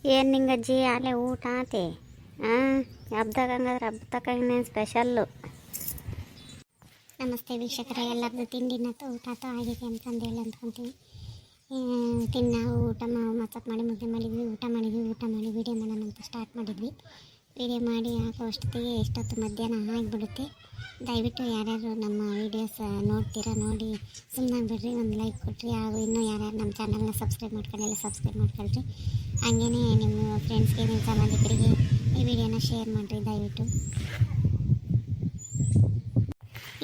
ಏನು ನಿಂಗಜ್ಜಿ ಅಲ್ಲೇ ಊಟ ಆತೆ? ಹಾಂ, ಹಬ್ದಾಗ ಹಂಗಾದ್ರೆ ಹಬ್ಬ ತಕ ಇನ್ನೇನು ಸ್ಪೆಷಲ್ಲು? ನಮಸ್ತೆ ವೀಕ್ಷಕರೇ, ಎಲ್ಲರದ್ದು ತಿಂಡಿನತ್ತು ಊಟ ಆತ ಆಗಿದೆ ಅಂತಂದೇಳಿ ಅಂದ್ಕೊತೀವಿ. ಊಟ ಮಸಕ್ ಮಾಡಿ ಮುದ್ದೆ ಮಾಡಿದ್ವಿ, ಊಟ ಮಾಡಿ ವೀಡಿಯೋ ಮಾಡೋಣ ಅಂತ ಸ್ಟಾರ್ಟ್ ಮಾಡಿದ್ವಿ. ವೀಡಿಯೋ ಮಾಡಿ ಹಾಕೋ ಅಷ್ಟೊತ್ತಿಗೆ ಎಷ್ಟೊತ್ತು ಮಧ್ಯಾಹ್ನ ಆಗಿಬಿಡುತ್ತೆ. ದಯವಿಟ್ಟು ಯಾರ್ಯಾರು ನಮ್ಮ ವೀಡಿಯೋಸ್ ನೋಡ್ತೀರಾ ನೋಡಿ ಸುಮ್ಮನೆ ಬಿಡ್ರಿ, ಒಂದು ಲೈಕ್ ಕೊಟ್ರಿ. ಹಾಗೂ ಇನ್ನೂ ಯಾರ್ಯಾರು ನಮ್ಮ ಚಾನಲ್ನ ಸಬ್ಸ್ಕ್ರೈಬ್ ಮಾಡ್ಕೊಳ್ರಿ. ಹಾಗೇ ನಿಮ್ಮ ಫ್ರೆಂಡ್ಸ್ಗೆ, ನಿಮ್ಮ ಸಂಬಂಧಿಕರಿಗೆ ಈ ವಿಡಿಯೋನ ಶೇರ್ ಮಾಡಿರಿ ದಯವಿಟ್ಟು.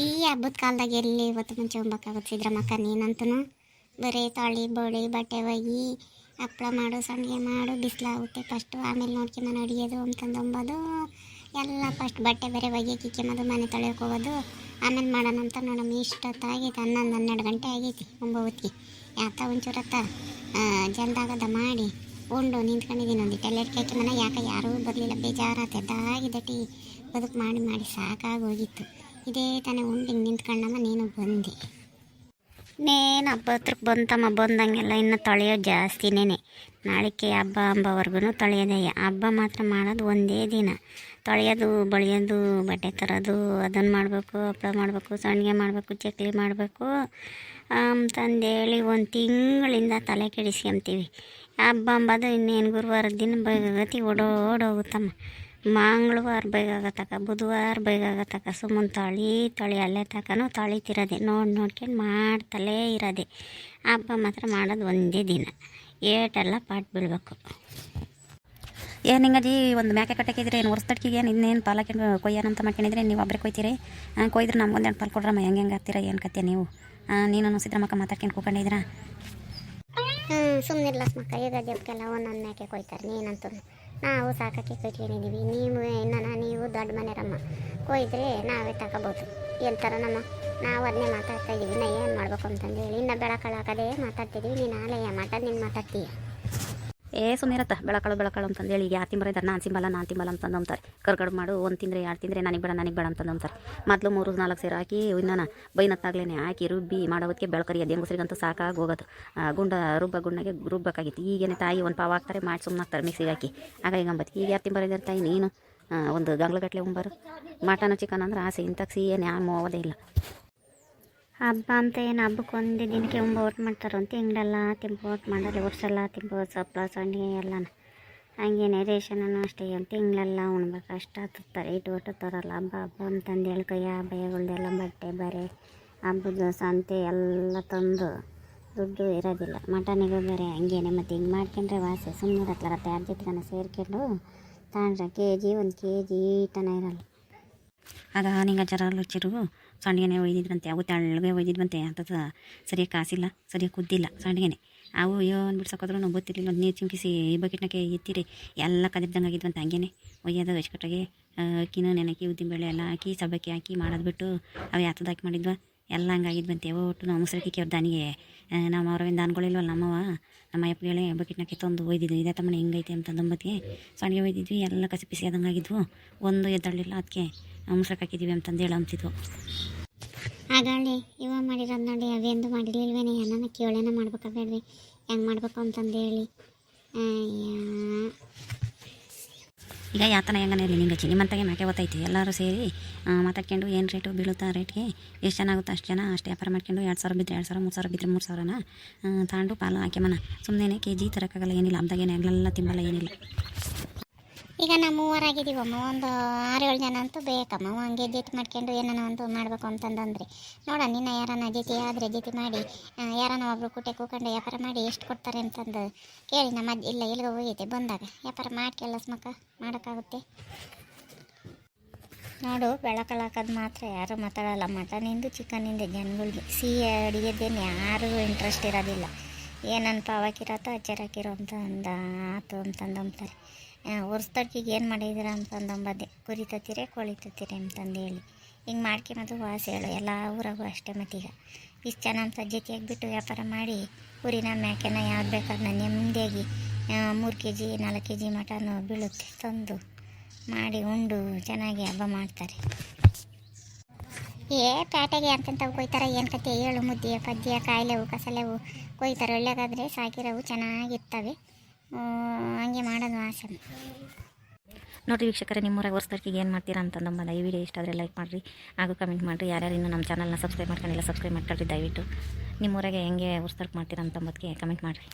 ಈ ಹಬ್ಬದ ಕಾಲದಾಗ ಎಲ್ಲಿ ಇವತ್ತು ಮುಂಚೆ ಉಣ್ಬೇಕಾಗುತ್ತೆ ಸಿದ್ರಮ್ಮಕ್ಕ, ನೀನಂತೂ ಬರೀ ತಾಳಿ ಬೋಳಿ ಬಟ್ಟೆ ಒಯ್ಯಿ ಹಪ್ಪಳ ಮಾಡು, ಸಂಡಿಗೆ ಮಾಡು, ಬಿಸಿಲಾಗುತ್ತೆ ಫಸ್ಟು, ಆಮೇಲೆ ನೋಡ್ಕೊಂಬನ ಅಡಿಯೋದು ಅಂತಂದು ಎಲ್ಲ ಫಸ್ಟ್ ಬಟ್ಟೆ ಬೇರೆ ಒಯ್ಯಕ್ಕಿಕ್ಕೆಂಬದು, ಮನೆ ತೊಳೆಯೋಕೆ ಹೋಗೋದು, ಆಮೇಲೆ ಮಾಡೋಣ ಅಂತ ನೋಡಮ್ಮ. ಇಷ್ಟೊತ್ತಾಗೈತೆ, 11-12 ಗಂಟೆ ಆಗೈತಿ. 9 ಹೊತ್ತಿಗೆ ಯಾತ ಒಂಚೂರತ್ತ ಜಲ್ದಾಗದ ಮಾಡಿ ಉಂಡು ನಿಂತ್ಕೊಂಡಿದ್ದೀನಿ. ಒಂದಿಟ್ಟು ಎಲ್ಲ ಮನ ಯಾಕೆ ಯಾರೂ ಬರಲಿಲ್ಲ, ಬೇಜಾರಾಗ್ತದ್ದಾಗಿದೆ. ಟೀ ಬದುಕು ಮಾಡಿ ಸಾಕಾಗೋಗಿತ್ತು. ಇದೇ ತಾನೇ ಉಂಡು ಹಿಂಗೆ ನಿಂತ್ಕೊಂಡಮ್ಮ, ನೀನು ಬಂದೆ. ನೇನು ಹಬ್ಬ ಹತ್ರಕ್ಕೆ ಬಂತಮ್ಮ, ಬಂದಂಗೆಲ್ಲ ಇನ್ನು ತೊಳೆಯೋದು ಜಾಸ್ತಿನೇ. ನಾಳಿಕೆ ಹಬ್ಬ ಅಂಬವರೆಗೂ ತೊಳೆಯೋದೇ. ಹಬ್ಬ ಮಾತ್ರ ಮಾಡೋದು ಒಂದೇ ದಿನ. ತೊಳೆಯೋದು, ಬಳಿಯೋದು, ಬಟ್ಟೆ ತರೋದು, ಅದನ್ನು ಮಾಡಬೇಕು, ಹಪ್ಪಳ ಮಾಡಬೇಕು, ಸಂಡಿಗೆ ಮಾಡಬೇಕು, ಚಕ್ಲಿ ಮಾಡಬೇಕು ಅಂತಂದೇಳಿ 1 ತಿಂಗಳಿಂದ ತಲೆ ಕೆಡಿಸ್ಕೊಂತೀವಿ. ಹಬ್ಬ ಅಂಬೋದು ಇನ್ನೇನು ಗುರುವಾರದ ದಿನ ಬಗತಿ ಓಡೋಗುತ್ತಮ್ಮ. ಮಂಗಳವಾರ ಬೈಗಾಗತಕ್ಕ, ಬುಧವಾರ ಬೈಗಾಗತಕ್ಕ, ಸುಮ್ಮನೆ ತೊಳಿ ಅಲ್ಲೇ ತಕ್ಕನೂ ತೊಳಿತಿರೋದೆ, ನೋಡ್ಕೊಂಡು ಮಾಡ್ತಲೇ ಇರೋದೆ. ಹಬ್ಬ ಮಾತ್ರ ಮಾಡೋದು ಒಂದೇ ದಿನ. ಏಟೆಲ್ಲ ಪಾಟ್ ಬೀಳ್ಬೇಕು. ಏನು ಹಿಂಗಜಿ ಒಂದು ಮ್ಯಾಕೆ ಕಟ್ಟಕ್ಕಿದ್ರೆ ಏನು ವರ್ಷದಡ್ಕಿಗೆ ಏನು ಇನ್ನೇನು ಪಾಲಕ್ಕೆ ಕೊಯ್ಯಾನಂತ ಮಾಡ್ಕೊಂಡಿದ್ರೆ ನೀವು ಒಬ್ಬರೇ ಕೊಯ್ತೀರಿ. ಕೊಯ್ದ್ರೆ ನಮ್ಗೊಂದು 2 ಪಾಲು ಕೊಡ್ರಮ್ಮ. ಹೆಂಗೆ ಆಗ್ತೀರ ಏನು ಕತ್ತೆ ನೀವು? ನೀನು ಸಿದ್ರಮ್ಮಕ್ಕ ಮಾತಾಡ್ಕೊಂಡು ಕೂಕೊಂಡಿದ್ದೀರಾ? ಸುಮ್ಮನಿರ್ಲ ಸ್ಮಕ್ಕ, ಈಗ ಜಬ್ಗೆಲ್ಲ ಒಂದೊಂದು ಮೇಕೆ ಕೊಯ್ತಾರೆ. ನೀನಂತೂ ನಾವು ಸಾಕಕ್ಕೆ ಕೊಯ್ಕೊಂಡಿದ್ದೀವಿ. ನೀವು ದೊಡ್ಡ ಮನೆಯರಮ್ಮ, ಕೊಯ್ದರೆ ನಾವೇ ತಗೋಬೋದು. ಎಂಥರ ನಾವು ಅದನ್ನೇ ಮಾತಾಡ್ತಾ ಇದ್ದೀವಿ. ಇನ್ನು ಏನು ಮಾಡ್ಬೇಕು ಅಂತಂದೇಳಿ ಇನ್ನು ಬೆಳಕಳಾಕದೇ ಮಾತಾಡ್ತಿದ್ದೀವಿ. ನೀನು ಆಲಯ ನೀನು ಮಾತಾಡ್ತೀಯ. ಸುಮ್ಮನಿರತ್ತ ಬೆಳಕಳು ಅಂತಂದೇಳಿ ಈಗ ಯಾರು ತಿಂಬರ ಇದ್ದಾರೆ, ನಾನು ತಿಂಬಲ್ಲ ಅಂತಂದು ಅಂತಾರೆ. ಕರ್ಗಡು ಮಾಡು, 1 ತಿಂದರೆ 2 ತಿಂದರೆ ನನಗೆ ಬೇಡ ಅಂತಂದು ಅಂತಾರೆ. ಮೊದಲು 3-4 ಸೇರು ಹಾಕಿ ಇನ್ನೂ ಬೈನತ್ತಾಗ್ಲೇ ಹಾಕಿ ರುಬ್ಬಿ ಮಾಡೋದಕ್ಕೆ ಬೆಳಕರಿ ಅದು ಹೆಂಗಸ್ರಿಗಂತೂ ಸಾಕಾಗಿ ಹೋಗೋದು. ಗುಂಡಿಗೆ ರುಬ್ಬಕ್ಕಾಗಿತ್ತು. ಈಗೇನೆ ತಾಯಿ 1 ಪಾವು ಹಾಕ್ತಾರೆ, ಮಾಡಿ ಸುಮ್ಮನೆ ಹಾಕ್ತಾರೆ ಮಿಕ್ಸಿಗೆ ಹಾಕಿ. ಆಗ ಹಿಂಗಂಬತ್ತು. ಈಗ ಯಾರು ತಿಂಬರ ಇದ್ದಾರೆ ತಾಯಿ, ನೀನು ಒಂದು ಗಂಗ್ಲಗಟ್ಲೆ ಉಂಬಾರು. ಮಟನ್ ಚಿಕನ್ ಅಂದ್ರೆ ಆಸೆ, ಇಂತಕ್ಸಿ ಏನು ಯಾರು ಹೋಗೋದೇ ಇಲ್ಲ. ಹಬ್ಬ ಅಂತ ಏನು ಹಬ್ಬಕ್ಕೆ ಒಂದೇ ದಿನಕ್ಕೆ ಓಟ್ ಮಾಡ್ತಾರೆ ಅಂತ ತಿಂಗಳೆಲ್ಲ ಓಟ್ ಮಾಡಲ್ಲ, ವರ್ಷೆಲ್ಲ ತಿಂಬೋದು ಸೊಪ್ಪಳ ಸಂಡಿಗೆ ಎಲ್ಲನ. ಹಂಗೇನೆ ರೇಷನೂ ಅಷ್ಟೇ, ತಿಂಗಳೆಲ್ಲ ಉಣ್ಬೇಕು ಅಷ್ಟು ಹತ್ತಾರೆ. ಇಟ್ಟು ತರಲ್ಲ. ಹಬ್ಬ ಅಂತಂದೇಳಿ ಕೈಯ ಬಯಗಳ್ದೆಲ್ಲ ಬಟ್ಟೆ ಬರೆ ಹಬ್ಬದ ಸಂತೆ ಎಲ್ಲ ತಂದು ದುಡ್ಡು ಇರೋದಿಲ್ಲ. ಮಟನಿಗೂ ಬೇರೆ ಹಂಗೇನೆ. ಮತ್ತು ಹಿಂಗೆ ಮಾಡ್ಕೊಂಡ್ರೆ ವಾಸೆ ಸುಮ್ಮನೆ ಹತ್ಲಾಗತ್ತೆ. 2 ಜೊತೆಗನ ಸೇರ್ಕೊಂಡು ತಗೊಂಡ್ರೆ KG 1 KG ಈಟನ ಇರಲ್ಲ. ಆಗ ನಿಂಗೆ ಜರ ರುಚಿರು ಸಂಡಿಗೆನೆ ಒಯ್ದಿದ್ರಂತೆ. ಅವು ತೆಳ್ಳಗೆ ಒಯ್ದಿದ್ವಂತೆ. ಅಂತದ ಸರಿಯಾಗಿ ಕಾಸಿಲ್ಲ, ಸರಿಯಾಗಿ ಕುದ್ದಿಲ್ಲ ಸಂಡಿಗೆನೆ. ಅವು ಏನು ಬಿಡ್ಸೋಕೋದ್ರೂ ಗೊತ್ತಿರಲಿಲ್ಲ. ಒಂದು ನೀರು ಚಿಮ್ಕಿಸಿ ಈ ಬಕೆಟ್ನಾಗೆ ಎತ್ತಿರಿ ಎಲ್ಲ ಕದಿರ್ದಂಗೆ ಆಗಿದ್ವಂತೆ. ಹಂಗೇನೆ ಒಯ್ಯೋದು ಅಚ್ಚುಕಟ್ಟಾಗಿ ಅಕ್ಕಿನ ನೆನಕಿ ಉದ್ದಿನಬೇಳೆ ಎಲ್ಲ ಹಾಕಿ ಸಬ್ಬಕ್ಕಿ ಹಾಕಿ ಮಾಡೋದು ಬಿಟ್ಟು ಅವು ಯಾತದ ಹಾಕಿ ಮಾಡಿದ್ವ ಎಲ್ಲ ಹಂಗಾಗಿದ್ವಂತೆ. ಒಟ್ಟು ನಾವು ಮುಸ್ರಕಿಕ್ಕೆ ಅವ್ರ ದಾನಿಗೆ ನಮ್ಮ ಅವ್ರವಿಂದ ಅನ್ಗಳಿಲ್ವಲ್ಲ ನಮ್ಮ ಅಪ್ಪಗಳೇ ಬಕೆಟ್ನಾಗೆ ತಂದು ಒಯ್ದಿದ್ವಿ. ಇದೇ ತಮ್ಮನೆ ಹಿಂಗೈತೆ ಅಂತ ದಂಬತ್ತಿಗೆ ಸಂಡಿಗೆ ಒಯ್ದಿದ್ವಿ. ಎಲ್ಲ ಕಸಿ ಪಿಸಿ ಆದಂಗೆ ಆಗಿದ್ವು. ಒಂದು ಎದ್ದಳಿಲ್ಲ. ಅದಕ್ಕೆ ಮುಸ್ರಕ್ಕೆ ಹಾಕಿದ್ದೀವಿ ಅಂತಂದೇಳಿ ಅಂತಿದ್ವು. ಆಗಾಳೆ ಇವ ಮಾಡಿರೋದು ನೋಡಿ, ಅವೆಂದು ಮಾಡಿರ್ಲಿಲ್ವೇನೆ. ನನ್ನ ಕೇಳೇನ ಮಾಡ್ಬೇಕಾಬೇಡ್ರಿ, ಹೆಂಗೆ ಮಾಡ್ಬೇಕು ಅಂತಂದೇಳಿ. ಈಗ ಯಾತನ ಹೆಂಗನೇ ಇರಲಿ ನಿಂಗಚ್ಚಿ ನಿಮ್ಮಂತಾಗೆ ಮ್ಯಾಕೆ ಗೊತ್ತೈತಿ. ಎಲ್ಲರೂ ಸೇರಿ ಮಾತಾಡ್ಕೊಂಡು ಏನು ರೇಟು ಬೀಳುತ್ತಾ ರೇಟ್ಗೆ ಎಷ್ಟು ಚೆನ್ನಾಗುತ್ತೋ ಅಷ್ಟು ವ್ಯಾಪಾರ ಮಾಡ್ಕೊಂಡು 2,000 ಬಿದ್ದರೆ 2,000, 3,000 ಬಿದ್ದರೆ 3,000ನ ತಗೊಂಡು ಪಾಲು ಹಾಕ್ಯಮನ. ಸುಮ್ಮನೆ KG ತರೋಕ್ಕಾಗಲ್ಲ, ಏನಿಲ್ಲ. ಹಬ್ಬದಾಗೇನು ಹೆಗ್ಲೆಲ್ಲ ತಿಂಬಲ್ಲ, ಏನಿಲ್ಲ. ಈಗ ನಾವು 3 ಆಗಿದ್ದೀವಮ್ಮ, ಒಂದು 6-7 ಜನ ಅಂತೂ ಬೇಕಮ್ಮ. ಹಂಗೆ ಜೊತೆ ಮಾಡ್ಕೊಂಡು ಏನಾನ ಒಂದು ಮಾಡಬೇಕು ಅಂತಂದ್ರೆ ನೋಡೋಣ. ನಿನ್ನ ಯಾರನ್ನ ಜೊತೆ ಆದರೆ ಜೊತೆ ಮಾಡಿ ಯಾರನ್ನ ಒಬ್ರು ಕೂಟೆ ಕೂಕೊಂಡು ವ್ಯಾಪಾರ ಮಾಡಿ ಎಷ್ಟು ಕೊಡ್ತಾರೆ ಅಂತಂದು ಕೇಳಿ. ನಮ್ಮ ಇಲ್ಲ ಎಲ್ಲಿಗೆ ಹೋಗೈತೆ ಬಂದಾಗ ವ್ಯಾಪಾರ ಮಾಡ್ಕೆಲ್ಲ ಸ್ಮಕ್ಕ ಮಾಡೋಕ್ಕಾಗುತ್ತೆ. ನೋಡು, ಬೆಳಕಳಾಕೋದು ಮಾತ್ರ ಯಾರು ಮಾತಾಡಲ್ಲ. ಮಟನಿಂದು ಚಿಕನಿಂದು ಜನಗಳಿಗೆ ಸಿಹಿ ಅಡುಗೆದೇನು ಯಾರಿಗೂ ಇಂಟ್ರೆಸ್ಟ್ ಇರೋದಿಲ್ಲ. ಏನನ್ನ ಪಾವಾಕಿರತ್ತೋ ಅಚ್ಚರಾಕಿರೋ ಆತು ಅಂತಂದು ಅಂತಾರೆ. ವರ್ಷದಡ್ಕಿಗೆ ಏನು ಮಾಡಿದ್ದೀರ ಅಂತಂದಂಬದ್ದೆ, ಕುರಿ ತತ್ತೀರೆ ಕೋಳಿ ತತ್ತೀರೆ ಅಂತಂದೇಳಿ ಹಿಂಗೆ ಮಾಡ್ಕೊಂಬದು ವಾಸಿ ಹೇಳು. ಎಲ್ಲ ಊರಾಗೂ ಅಷ್ಟೇ. ಮತ್ತೀಗ ಇಷ್ಟು ಜನ ಅಂತ ಜೊತೆಯಾಗಿಬಿಟ್ಟು ವ್ಯಾಪಾರ ಮಾಡಿ ಕುರಿನ ಮೇಕೆನ ಯಾವ್ದು ಬೇಕಾದನ್ನ ನೆಮ್ಮದಿಯಾಗಿ 3 KG 4 KG ಮಟನು ಬೀಳುತ್ತೆ ತಂದು ಮಾಡಿ ಉಂಡು ಚೆನ್ನಾಗಿ ಹಬ್ಬ ಮಾಡ್ತಾರೆ. ಪೇಟೆಗೆ ಅಂತಂತವು ಕೊಯ್ತಾರೆ. ಏನು ಕತೆ ಹೇಳು. ಮುದ್ದೆ ಪದ್ಯ ಕಾಯಿಲೆವು ಕಸಲೆವು ಕೊಯ್ತಾರೆ. ಒಳ್ಳೆಗಾದರೆ ಸಾಕಿರೋವು ಚೆನ್ನಾಗಿರ್ತವೆ. ಹಂಗೆ ಮಾಡೋದು ಆಸೆ. ನೋಡಿರಿ ವೀಕ್ಷಕರೇ, ನಿಮ್ಮೂರಾಗ ಹೊಸ್ದರ್ಕಿಗೆ ಏನು ಮಾಡ್ತೀರಾ ಅಂತ ನಮ್ಮದು ಈ ವಿಡಿಯೋ ಇಷ್ಟ ಆದರೆ ಲೈಕ್ ಮಾಡಿರಿ ಹಾಗೂ ಕಮೆಂಟ್ ಮಾಡಿರಿ. ಯಾರ್ಯಾರು ಇನ್ನೂ ನಮ್ಮ ಚಾನಲ್ನ ಸಬ್ಸ್ಕ್ರೈಬ್ ಮಾಡ್ಕೊಂಡಿಲ್ಲ ಸಬ್ಸ್ಕ್ರೈಬ್ ಮಾಡ್ಕೊಳ್ರಿ ದಯವಿಟ್ಟು. ನಿಮ್ಮೂರಾಗೆ ಹೆಂಗೆ ಹೊಸ್ದರ್ಕ್ ಮಾಡ್ತೀರಾ ಅಂತಂಬುದಕ್ಕೆ ಕಮೆಂಟ್ ಮಾಡಿರಿ.